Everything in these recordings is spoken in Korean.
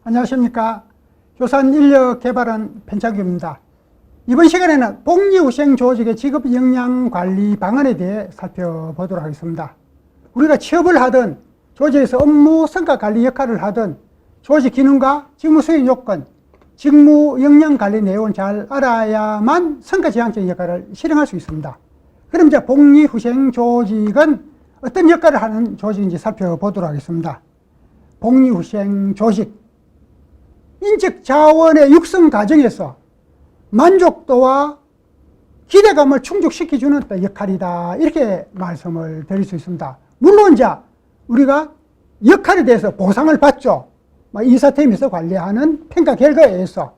안녕하십니까. 교산인력개발원 편창규입니다. 이번 시간에는 복리후생 조직의 직업 역량 관리 방안에 대해 살펴보도록 하겠습니다. 우리가 취업을 하든 조직에서 업무 성과 관리 역할을 하든 조직 기능과 직무 수행 요건, 직무 역량 관리 내용을 잘 알아야만 성과 지향적인 역할을 실행할 수 있습니다. 그럼 이제 복리후생 조직은 어떤 역할을 하는 조직인지 살펴보도록 하겠습니다. 복리후생 조직, 인적 자원의 육성 과정에서 만족도와 기대감을 충족시켜주는 역할이다, 이렇게 말씀을 드릴 수 있습니다. 물론 이제 우리가 역할에 대해서 보상을 받죠. 인사팀에서 관리하는 평가 결과에 의해서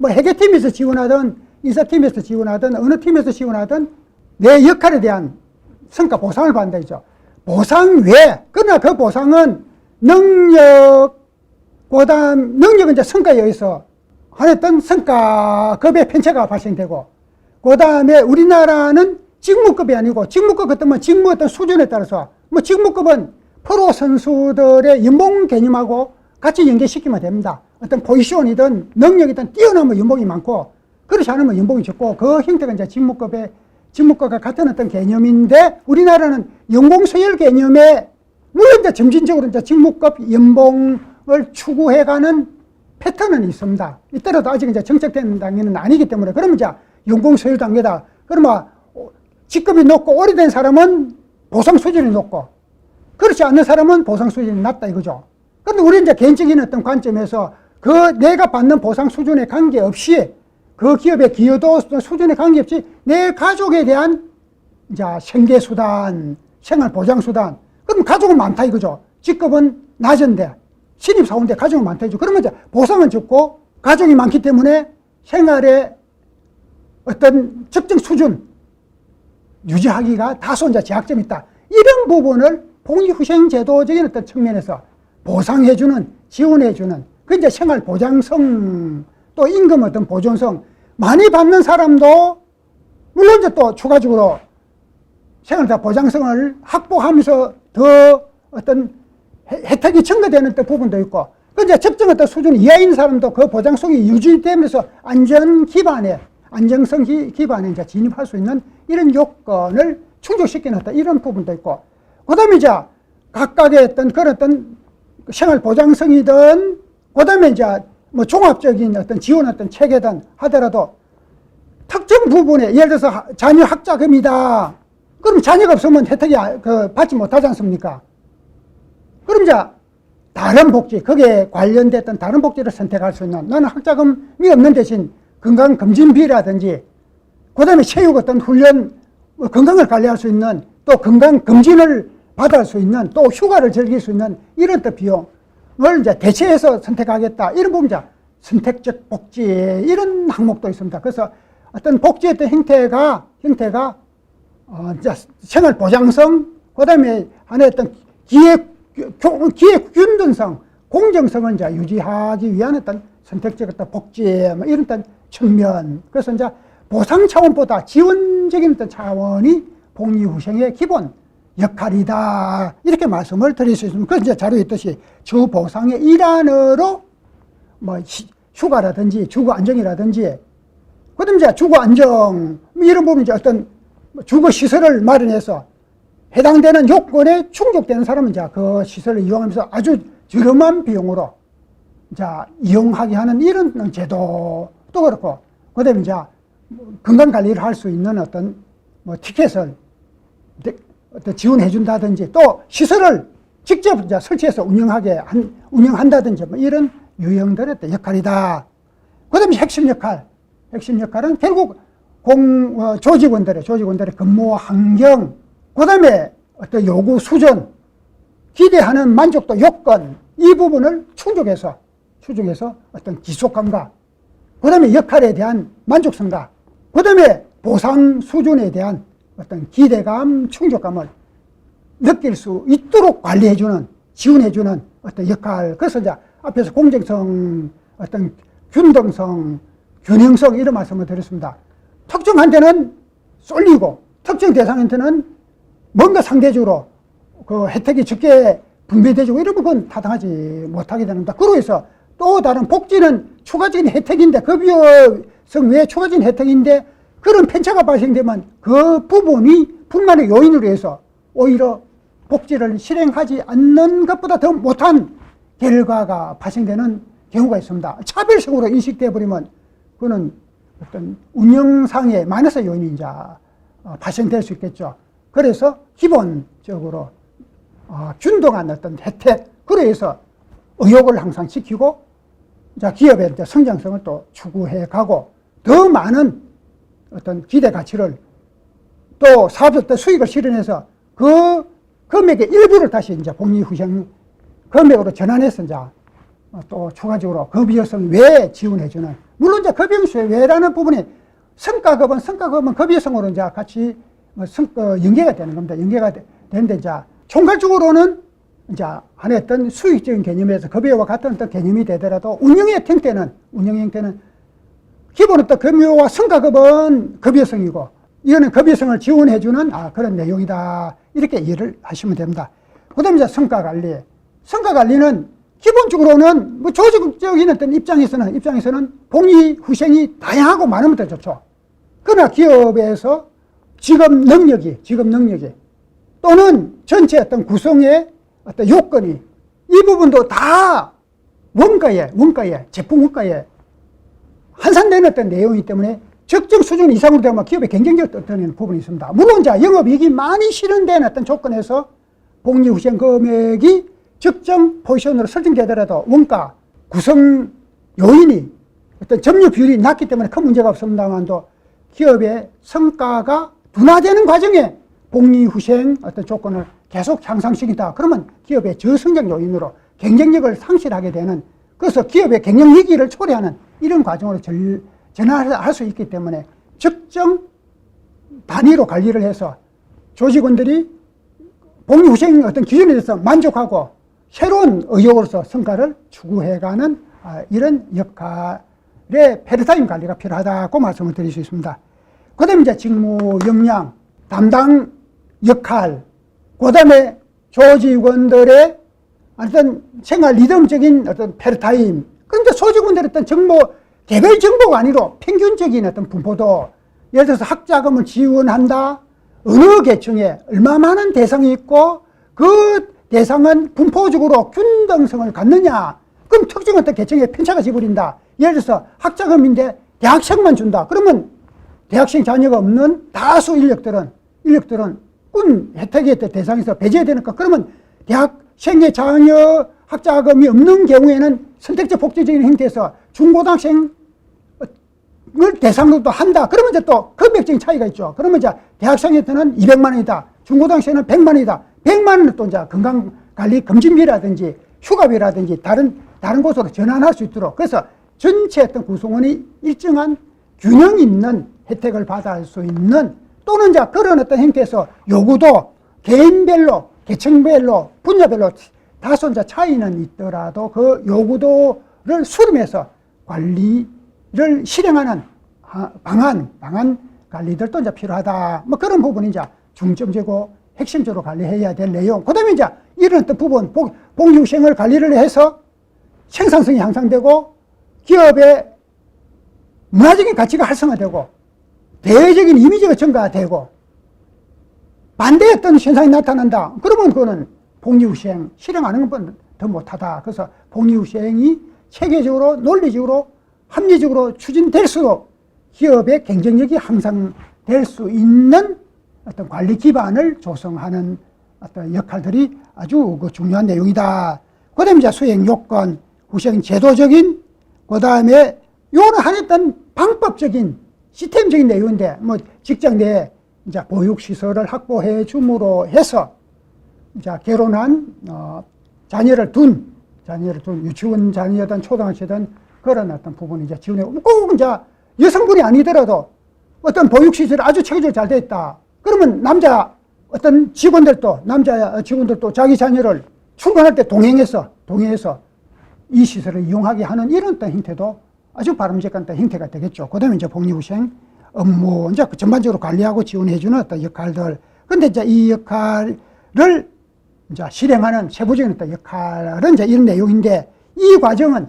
회계팀에서 지원하든 인사팀에서 지원하든 어느 팀에서 지원하든 내 역할에 대한 성과 보상을 받는다 이죠. 보상 외에, 그러나 그 보상은 능력은 이제 성과에 의해서 하였던 성과급의 편차가 발생되고, 그 다음에 우리나라는 직무급이 아니고, 직무급 같으면 직무 어떤 수준에 따라서, 직무급은 프로 선수들의 연봉 개념하고 같이 연계시키면 됩니다. 어떤 포지션이든 능력이든 뛰어나면 연봉이 많고, 그렇지 않으면 연봉이 적고, 그 형태가 이제 직무급과 같은 어떤 개념인데, 우리나라는 연봉 서열 개념에, 물론 이제 점진적으로 이제 직무급 연봉을 추구해가는 패턴은 있습니다. 이때라도 아직 이제 정착된 단계는 아니기 때문에, 그러면 이제 연봉 서열 단계다. 그러면 직급이 높고 오래된 사람은 보상 수준이 높고, 그렇지 않는 사람은 보상 수준이 낮다 이거죠. 그런데 우리 이제 개인적인 어떤 관점에서 그 내가 받는 보상 수준에 관계없이, 그 기업의 기여도 수준에 관계없이 내 가족에 대한 이제 생계수단, 생활보장수단, 그럼 가족은 많다 이거죠. 직급은 낮은데, 신입사원인데 가족은 많다 이거죠. 그러면 이제 보상은 적고 가족이 많기 때문에 생활의 어떤 적정 수준 유지하기가 다소 이제 제약점이 있다. 이런 부분을 복리후생제도적인 어떤 측면에서 보상해주는, 지원해주는, 그 이제 생활보장성, 또 임금 어떤 보존성, 많이 받는 사람도 물론 이제 또 추가적으로 생활보장성을 확보하면서 더 어떤 혜택이 증가되는 부분도 있고, 그 이제 적정 어떤 수준 이하인 사람도 그 보장성이 유지되면서 안정성 기반에 이제 진입할 수 있는 이런 요건을 충족시키는 이런 부분도 있고, 그 다음에 이제 각각의 어떤 그런 어떤 생활보장성이든, 그 다음에 이제 종합적인 어떤 지원 어떤 체계든 하더라도 특정 부분에, 예를 들어서 자녀 학자금이다. 그럼 자녀가 없으면 혜택이 받지 못하지 않습니까? 그럼 이제 다른 복지, 거기에 관련됐던 다른 복지를 선택할 수 있는, 나는 학자금이 없는 대신 건강검진비라든지, 그 다음에 체육 어떤 훈련, 건강을 관리할 수 있는, 또 건강검진을 받을 수 있는, 또 휴가를 즐길 수 있는 이런 또 비용을 이제 대체해서 선택하겠다. 이런 부분 이제 선택적 복지, 이런 항목도 있습니다. 그래서 어떤 복지의 어떤 형태가 생활보장성, 그 다음에 하나의 어떤 기획 균등성, 공정성을 이제 유지하기 위한 어떤 선택적 어떤 복지, 이런 어떤 측면. 그래서 이제 보상 차원보다 지원적인 어떤 차원이 복리후생의 기본 역할이다, 이렇게 말씀을 드릴 수 있습니다. 그래서 이제 자료에 있듯이 주 보상의 일환으로 휴가라든지 주거 안정이라든지, 그다음 이제 주거 안정 이런 부분 이제 어떤 주거 시설을 마련해서 해당되는 요건에 충족되는 사람은 이제 그 시설을 이용하면서 아주 저렴한 비용으로 이제 이용하게 하는 이런 제도도 그렇고, 그다음에 이제 건강 관리를 할 수 있는 어떤 티켓을 지원해 준다든지, 또 시설을 직접 이제 설치해서 운영한다든지 이런 유형들의 역할이다. 그다음에 핵심 역할은 결국 조직원들의 근무 환경, 그 다음에 어떤 요구 수준, 기대하는 만족도 요건, 이 부분을 충족해서 어떤 지속감과, 그 다음에 역할에 대한 만족성과, 그 다음에 보상 수준에 대한 어떤 기대감, 충족감을 느낄 수 있도록 관리해주는, 지원해주는 어떤 역할. 그래서 이제 앞에서 공정성, 어떤 균등성, 균형성, 이런 말씀을 드렸습니다. 특정한테는 쏠리고, 특정 대상한테는 뭔가 상대적으로 그 혜택이 적게 분배되고 이러면 그건 타당하지 못하게 됩니다. 그로 해서 또 다른 복지는 추가적인 혜택인데, 급여성 외에 추가적인 혜택인데, 그런 편차가 발생되면 그 부분이 불만의 요인으로 해서 오히려 복지를 실행하지 않는 것보다 더 못한 결과가 발생되는 경우가 있습니다. 차별성으로 인식되어 버리면 그거는 어떤 운영상의 마이너스 요인이 이제 발생될 수 있겠죠. 그래서 기본적으로 균등한 어떤 혜택, 그래서 의욕을 항상 지키고 기업의 성장성을 또 추구해 가고, 더 많은 어떤 기대 가치를 또 사업적 수익을 실현해서 그 금액의 일부를 다시 이제 복리후생 금액으로 전환해서 이제 또 추가적으로 급여성 외에 지원해주는, 물론 이제 급여성 외라는 부분이 성과급은 급여성으로 이제 같이 연계가 되는 겁니다. 연계가 되는데, 이제 총괄적으로는 이제 하나의 어떤 수익적인 개념에서 급여와 같은 어떤 개념이 되더라도 운영의 형태는 기본 어떤 급여와 성과급은 급여성이고, 이거는 급여성을 지원해주는 그런 내용이다, 이렇게 이해를 하시면 됩니다. 그 다음에 이제 성과관리는 기본적으로는 뭐 조직적인 어떤 입장에서는 복리후생이 다양하고 많으면 더 좋죠. 그러나 기업에서 직업 능력이 또는 전체 어떤 구성의 어떤 요건이, 이 부분도 다 제품 원가에 환산되는 어떤 내용이기 때문에 적정 수준 이상으로 되면 기업의 경쟁력을 떨어뜨리는 부분이 있습니다. 물론 영업이익이 많이 실현된 어떤 조건에서 복리후생 금액이 적정 포지션으로 설정되더라도 원가 구성 요인이 어떤 점유 비율이 낮기 때문에 큰 문제가 없습니다만도, 기업의 성과가 둔화되는 과정에 복리후생 어떤 조건을 계속 향상시킨다, 그러면 기업의 저성장 요인으로 경쟁력을 상실하게 되는, 그래서 기업의 경영 위기를 초래하는 이런 과정으로 전환할 수 있기 때문에 적정 단위로 관리를 해서 조직원들이 복리후생 어떤 기준에 대해서 만족하고 새로운 의욕으로서 성과를 추구해가는 이런 역할의 패러다임 관리가 필요하다고 말씀을 드릴 수 있습니다. 그 다음에 이제 직무, 역량, 담당 역할, 그 다음에 조직원들의 어떤 생활 리듬적인 어떤 패러다임, 그런데 소직원들의 어떤 개별 정보가 아니라 평균적인 어떤 분포도, 예를 들어서 학자금을 지원한다, 어느 계층에 얼마 많은 대상이 있고 그 대상은 분포적으로 균등성을 갖느냐, 그럼 특정 어떤 계층에 편차가 지버린다. 예를 들어서 학자금인데 대학생만 준다. 그러면 대학생 자녀가 없는 다수 인력들은 군 혜택의 대상에서 배제되니까, 그러면 대학생의 자녀 학자금이 없는 경우에는 선택적 복지적인 형태에서 중고등학생을 대상으로 또 한다. 그러면 이제 또 금액적인 차이가 있죠. 그러면 이제 대학생한테는 200만 원이다. 중고등학생은 100만 원이다. 100만 원은 또 이제 건강관리 검진비라든지 휴가비라든지 다른 곳으로 전환할 수 있도록, 그래서 전체 어떤 구성원이 일정한 균형 있는 혜택을 받을 수 있는, 또는 이제 그런 어떤 형태에서 요구도 개인별로, 계층별로, 분야별로 다소 이제 차이는 있더라도 그 요구도를 수렴해서 관리를 실행하는 방안 관리들도 이제 필요하다. 뭐 그런 부분이 이제 중점적으로 핵심적으로 관리해야 될 내용. 그 다음에 이제 이런 어떤 부분, 복리후생을 관리를 해서 생산성이 향상되고 기업의 문화적인 가치가 활성화되고 대외적인 이미지가 증가되고 반대의 어떤 현상이 나타난다. 그러면 그거는 복리후생 실행하는 것보다 더 못하다. 그래서 복리후생이 체계적으로, 논리적으로, 합리적으로 추진될수록 기업의 경쟁력이 향상될 수 있는 어떤 관리 기반을 조성하는 어떤 역할들이 아주 중요한 내용이다. 그 다음에 이제 수행 요건, 후생 제도적인, 그 다음에 요는 한 어떤 방법적인 시스템적인 내용인데, 뭐 직장 내에 이제 보육시설을 확보해 줌으로 해서 이제 결혼한 자녀를 둔 유치원 자녀든 초등학생이든 그런 어떤 부분이 이제 지원해, 꼭 이제 여성분이 아니더라도 어떤 보육시설이 아주 체계적으로 잘 되어 있다. 그러면 남자 직원들도 자기 자녀를 출근할 때 동행해서 이 시설을 이용하게 하는 이런 어떤 형태도 아주 바람직한 어떤 형태가 되겠죠. 그 다음에 이제 복리후생 업무, 이제 전반적으로 관리하고 지원해주는 어떤 역할들. 근데 이제 이 역할을 이제 실행하는 세부적인 어떤 역할은 이제 이런 내용인데, 이 과정은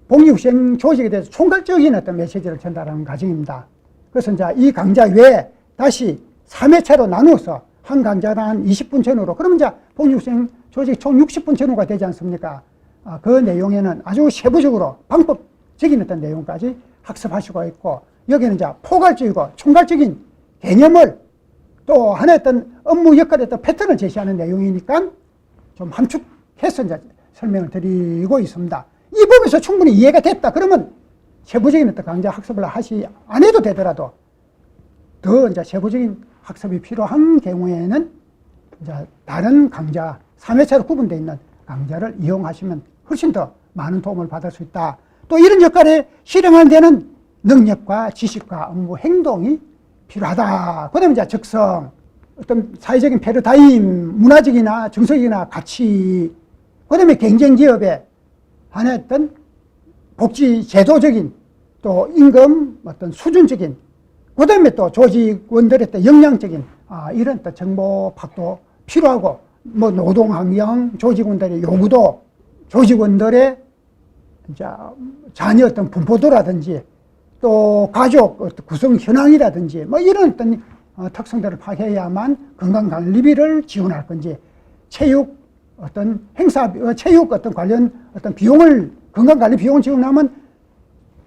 복리후생 조직에 대해서 총괄적인 어떤 메시지를 전달하는 과정입니다. 그래서 이제 이 강좌 외에 다시 3회차로 나누어서 한 강좌당 한 20분 전후로, 그러면 이제 복리후생 조직 총 60분 전후가 되지 않습니까? 그 내용에는 아주 세부적으로 방법적인 어떤 내용까지 학습할 수가 있고, 여기는 이제 포괄적이고 총괄적인 개념을 또 하나의 어떤 업무 역할의 어떤 패턴을 제시하는 내용이니까 좀 함축해서 이제 설명을 드리고 있습니다. 이 부분에서 충분히 이해가 됐다 그러면 세부적인 어떤 강좌 학습을 안 해도 되더라도 더 이제 세부적인 학습이 필요한 경우에는 이제 다른 강좌, 3회차로 구분되어 있는 강좌를 이용하시면 훨씬 더 많은 도움을 받을 수 있다. 또 이런 역할을 실행하는 데는 능력과 지식과 업무 행동이 필요하다. 그 다음에 이제 적성, 어떤 사회적인 패러다임, 문화적이나 정서적이나 가치, 그 다음에 경쟁기업의 하나의 어떤 복지 제도적인 또 임금 어떤 수준적인, 그 다음에 또 조직원들의 또 역량적인 이런 또 정보 파악도 필요하고, 뭐 노동 환경, 조직원들의 요구도, 조직원들의 이제 자녀 어떤 분포도라든지 또 가족 어떤 구성 현황이라든지 뭐 이런 어떤 특성들을 파악해야만 건강관리비를 지원할 건지, 체육 어떤 행사, 체육 어떤 관련 어떤 비용을, 건강관리 비용을 지원하면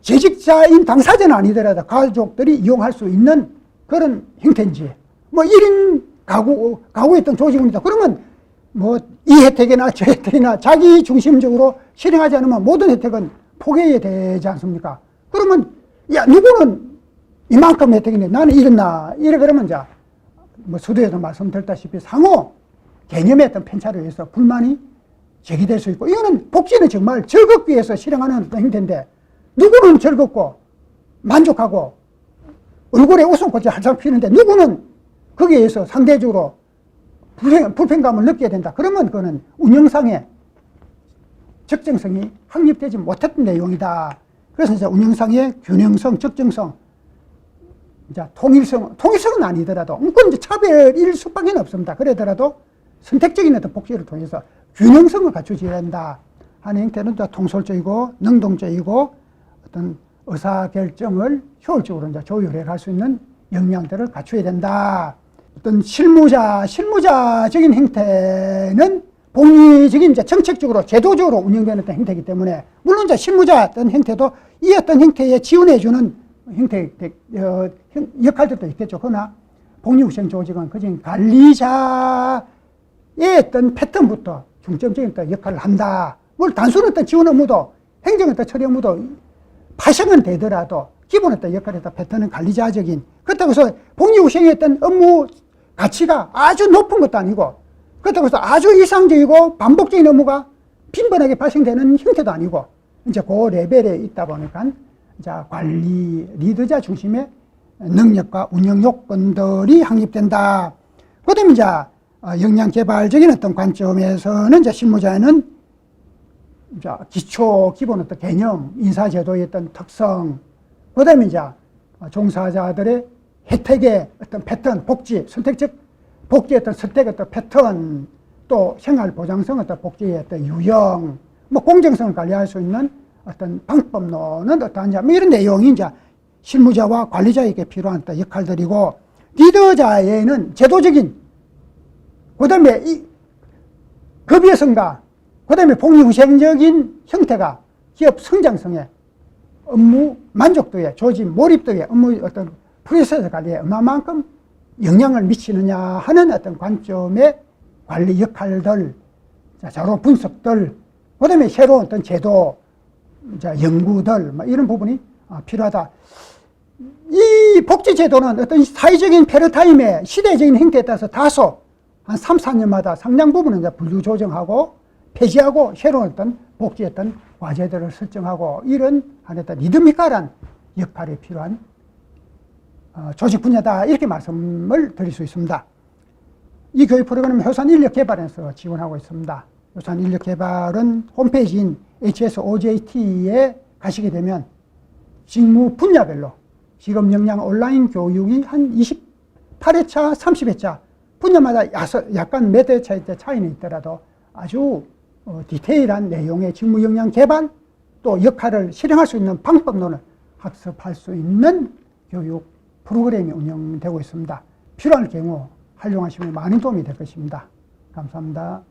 재직자인 당사자는 아니더라도 가족들이 이용할 수 있는 그런 형태인지, 뭐 1인 가구에 있던 조직원이다 그러면 뭐 이 혜택이나 저 혜택이나 자기 중심적으로 실행하지 않으면 모든 혜택은 포기해야 되지 않습니까? 그러면 야, 누구는 이만큼 혜택인데 나는 이랬나, 이래 그러면 이제 뭐 서두에도 말씀드렸다시피 상호 개념의 어떤 편차로 해서 불만이 제기될 수 있고, 이거는 복지는 정말 즐겁기 위해서 실행하는 형태인데 누구는 즐겁고 만족하고 얼굴에 웃음꽃이 활짝 피는데 누구는 거기에 의해서 상대적으로 불편감을 느껴야 된다. 그러면 그거는 운영상의 적정성이 확립되지 못했던 내용이다. 그래서 이제 운영상의 균형성, 적정성, 이제 통일성은 아니더라도, 그건 이제 차별일 수밖에 없습니다. 그러더라도 선택적인 어떤 복지를 통해서 균형성을 갖추어야 된다 하는 형태는 또 통솔적이고 능동적이고 어떤 의사결정을 효율적으로 이제 조율해 갈 수 있는 역량들을 갖춰야 된다. 어떤 실무자적인 형태는 복리적인 이제 정책적으로 제도적으로 운영되는 어떤 형태이기 때문에, 물론 이제 실무자 어떤 형태도 이 어떤 형태에 지원해주는 형태 역할들도 있겠죠. 그러나 복리후생 조직은 그중 관리자의 어떤 패턴부터 중점적인 어떤 역할을 한다. 물론 단순한 어떤 지원 업무도, 행정 어떤 처리 업무도 파생은 되더라도 기본 어떤 역할의 어떤 패턴은 관리자적인, 그렇다고 해서 복리후생의 어떤 업무 가치가 아주 높은 것도 아니고, 그렇다고 해서 아주 이상적이고 반복적인 업무가 빈번하게 발생되는 형태도 아니고, 이제 그 레벨에 있다 보니까 이제 관리 리더자 중심의 능력과 운영 요건들이 확립된다. 그 다음에 이제 역량 개발적인 어떤 관점에서는 이제 실무자에는 이제 기본 어떤 개념, 인사제도의 어떤 특성, 그 다음에 이제 종사자들의 혜택의 어떤 패턴, 선택적 복지의 어떤 선택의 어떤 패턴, 또 생활보장성 어떤 복지의 어떤 유형, 뭐 공정성을 관리할 수 있는 어떤 방법론은 어떠한지, 뭐 이런 내용이 이제 실무자와 관리자에게 필요한 어떤 역할들이고, 리더자에는 제도적인, 그 다음에 이 급여 성과, 그 다음에 복리후생적인 형태가 기업 성장성에, 업무 만족도에, 조직 몰입도에, 업무 어떤 프로세스 관리에 얼마만큼 영향을 미치느냐 하는 어떤 관점의 관리 역할들, 자료 분석들, 그 다음에 새로운 어떤 제도, 연구들, 이런 부분이 필요하다. 이 복지제도는 어떤 사회적인 패러다임의 시대적인 형태에 따라서 다소 한 3, 4년마다 상당 부분은 이제 분류 조정하고 폐지하고 새로운 어떤 복지 어떤 과제들을 설정하고, 이런 어떤 리드미컬한 역할이 필요한 조직 분야다, 이렇게 말씀을 드릴 수 있습니다. 이 교육 프로그램은 효산인력개발에서 지원하고 있습니다. 효산인력개발은 홈페이지인 HSOJT에 가시게 되면 직무 분야별로 직업 역량 온라인 교육이 한 28회차, 30회차 분야마다 약간 몇 회차의 차이는 있더라도 아주 디테일한 내용의 직무 역량 개발, 또 역할을 실행할 수 있는 방법론을 학습할 수 있는 교육 프로그램이 운영되고 있습니다. 필요할 경우 활용하시면 많은 도움이 될 것입니다. 감사합니다.